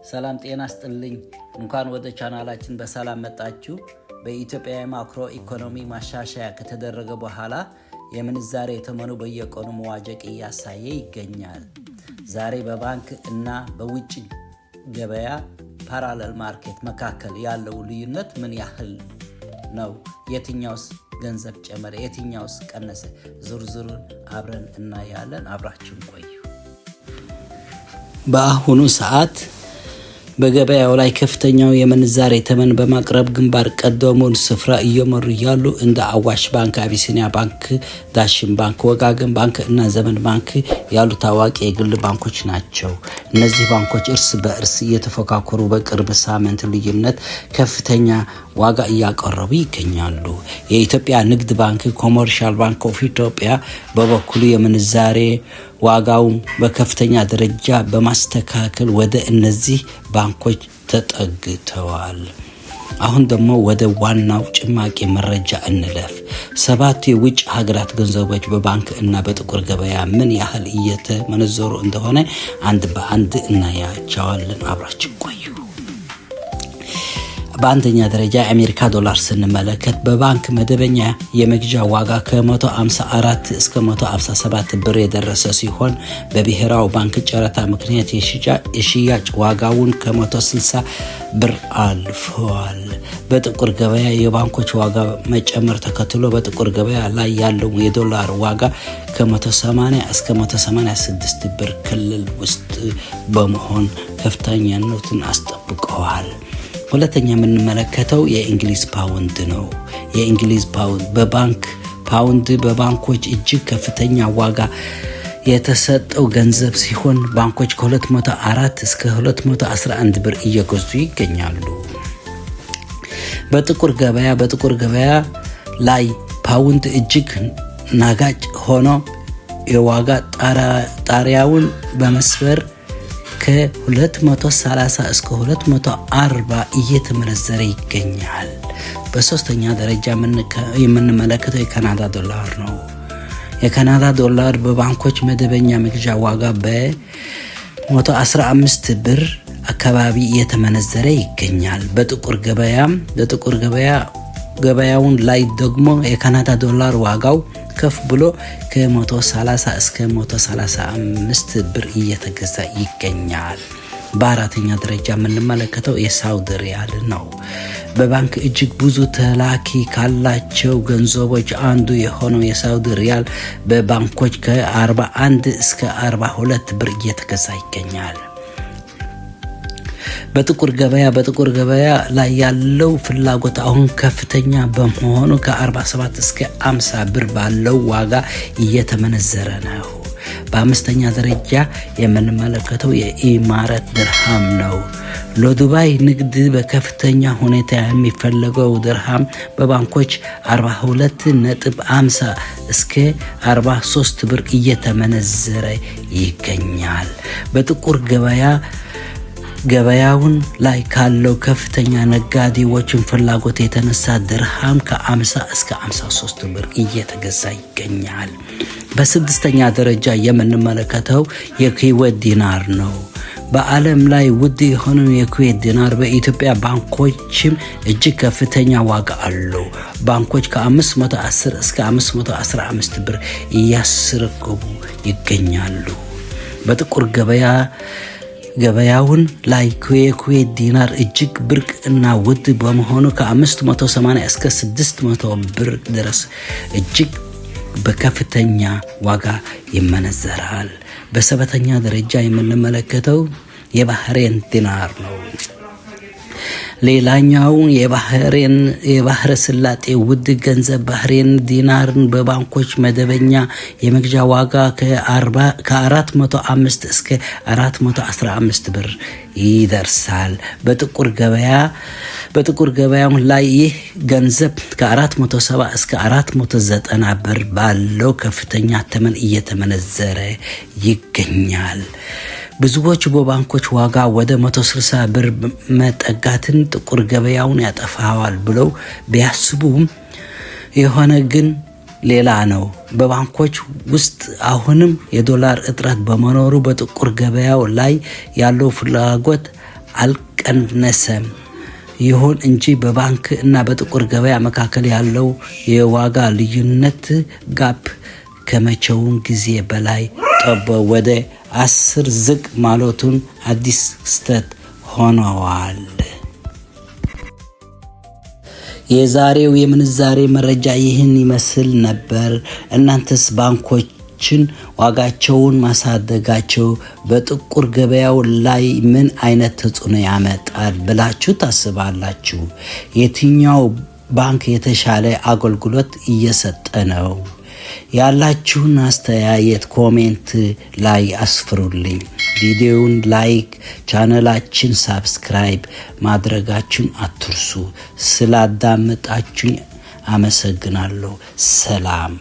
ሰላም ጤና ይስጥልኝ እንኳን ወደ ቻናላችን በሰላም መጣችሁ። በኢትዮጵያ ማክሮ ኢኮኖሚ ማሻሻያ ከተደረገ በኋላ የምንዛሬ ተመኑ በየቀኑ መዋዠቅ እያሳየ ይገኛል። ዛሬ በባንክ እና በውጭ ገበያ ፓራሌል ማርኬት መካከል ያለው ልዩነት ምን ያህል ነው? የትኛውስ ገንዘብ ጨመረ? የትኛውስ ቀነሰ? ዝርዝሩን አብረን እናያለን። አብራችሁን ቆዩ። በአሁኑ ሰዓት በገበያው ላይ ከፍተኛው የምንዛሬ ተመን በማቅረብ ግንባር ቀደሙን ስፍራ እየመሩ ያሉ እንደ አዋሽ ባንክ፣ አቢሲኒያ ባንክ፣ ዳሽን ባንክ፣ ወጋገን ባንክ እና ዘመን ባንክ ያሉ ታዋቂ የግል ባንኮች ናቸው። እነዚህ ባንኮች እርስ በእርስ እየተፎካከሩ በቅርብ ሳምንት ልዩነት ከፍተኛ ዋጋ እያቀረቡ ይገኛሉ። የኢትዮጵያ ንግድ ባንክ ኮመርሻል ባንክ ኦፍ ኢትዮጵያ በበኩሉ የምንዛሬ ዋጋው በከፍተኛ ደረጃ በማስተካከል ወደ እነዚህ ባንኮች ተጠግተዋል። አሁን ደግሞ ወደ ዋናው ጭማቂ መረጃ እንለፍ። 7 የውጭ ሀገራት ገንዘቦች በባንክ እና በጥቁር ገበያ ምን ያህል እየተመነዘሩ እንደሆነ አንድ በአንድ እናያቸዋለን። አብራችን ቆዩ። በአንደኛ ደረጃ የአሜሪካ ዶላር ስንመለከት በባንክ መደበኛ የመግዣ ዋጋ ከ154 እስከ 157 ብር የደረሰ ሲሆን በብሔራዊ ባንክ ጨረታ ምክንያት የሽያጭ ዋጋውን ከ160 ብር አልፈዋል። በጥቁር ገበያ የባንኮች ዋጋ መጨመር ተከትሎ በጥቁር ገበያ ላይ ያለው የዶላር ዋጋ ከ180 እስከ 186 ብር ክልል ውስጥ በመሆን ከፍተኛነቱን አስጠብቀዋል። ሁለተኛ የምንመለከተው የእንግሊዝ ፓውንድ ነው። የእንግሊዝ ፓውንድ በባንኮች እጅግ ከፍተኛ ዋጋ የተሰጠው ገንዘብ ሲሆን ባንኮች ከ204 እስከ 211 ብር እየገዙ ይገኛሉ። በጥቁር ገበያ ላይ ፓውንድ እጅግ ናጋጭ ሆኖ የዋጋ ጣሪያውን በመስበር ከ230 እስከ 240 እየተመነዘረ ይገኛል። በሶስተኛ ደረጃ የምንመለከተው የካናዳ ዶላር ነው። የካናዳ ዶላር በባንኮች መደበኛ መግዣ ዋጋ በ115 ብር አካባቢ እየተመነዘረ ይገኛል። በጥቁር ገበያውን ላይ ደግሞ የካናዳ ዶላር ዋጋው ከፍ ብሎ ከ130 እስከ 135 ብር እየተገዛ ይገኛል። በአራተኛ ደረጃ የምንመለከተው የሳውዲ ሪያል ነው። በባንክ እጅግ ብዙ ተላኪ ካላቸው ገንዘቦች አንዱ የሆነው የሳውዲ ሪያል በባንኮች ከ41 እስከ 42 ብር እየተገዛ ይገኛል። በጥቁር ገበያ ላይ ያለው ፍላጎት አሁን ከፍተኛ በመሆኑ ከ47 እስከ 50 ብር ባለው ዋጋ እየተመነዘረ ነው። በአምስተኛ ደረጃ የምንመለከተው የኢማራት ድርሃም ነው። ለዱባይ ንግድ በከፍተኛ ሁኔታ የሚፈለገው ድርሃም በባንኮች 42.50 እስከ 43 ብር እየተመነዘረ ይገኛል። በጥቁር ገበያውን ላይ ካለው ከፍተኛ ነጋዴዎችን ፍላጎት የተነሳ ድርሃም ከ50 እስከ 53 ብር እየተገዛ ይገኛል። በስድስተኛ ደረጃ የምንመለከተው የኩዌት ዲናር ነው። በዓለም ላይ ውድ የሆነው የኩዌት ዲናር በኢትዮጵያ ባንኮችም እጅግ ከፍተኛ ዋጋ አለው። ባንኮች ከ510 እስከ 515 ብር እያስረከቡ ይገኛሉ። በጥቁር ገበያውን ላይ የኩዌት ዲናር እጅግ ብርቅ እና ውድ በመሆኑ ከ580 እስከ 600 ብር ድረስ እጅግ በከፍተኛ ዋጋ ይመነዘራል። በሰባተኛ ደረጃ የምንመለከተው የባህሬን ዲናር ነው። ሌላኛው የባህረ ሰላጤ ውድ ገንዘብ ባህሬን ዲናርን በባንኮች መደበኛ የመግዣ ዋጋ ከ405 እስከ 415 ብር ይደርሳል። በጥቁር ገበያው ላይ ይህ ገንዘብ ከ470 እስከ 490 ብር ባለው ከፍተኛ ተመን እየተመነዘረ ይገኛል። ብዙዎች በባንኮች ዋጋ ወደ 160 ብር መጠጋትን ጥቁር ገበያውን ያጠፋዋል ብለው ቢያስቡም የሆነ ግን ሌላ ነው። በባንኮች ውስጥ አሁንም የዶላር እጥረት በመኖሩ በጥቁር ገበያው ላይ ያለው ፍላጎት አልቀነሰም። ይሁን እንጂ በባንክ እና በጥቁር ገበያ መካከል ያለው የዋጋ ልዩነት ጋፕ ከመቼውም ጊዜ በላይ ጠቦ ወደ 10 ዝቅ ማለቱን አዲስ ክስተት ሆኗል። የዛሬው የምንዛሬ መረጃ ይህን ይመስል ነበር። እናንተስ ባንኮችን ዋጋቸውን ማሳደጋቸው በጥቁር ገበያው ላይ ምን አይነት ተጽዕኖ ያመጣል ብላችሁ ታስባላችሁ? የትኛው ባንክ የተሻለ አገልግሎት እየሰጠ ነው? ያላችሁን አስተያየት ኮሜንት ላይ አስፍሩልኝ። ቪዲዮውን ላይክ፣ ቻናላችን ሳብስክራይብ ማድረጋችሁን አትርሱ። ስላዳመጣችሁኝ አመሰግናለሁ። ሰላም።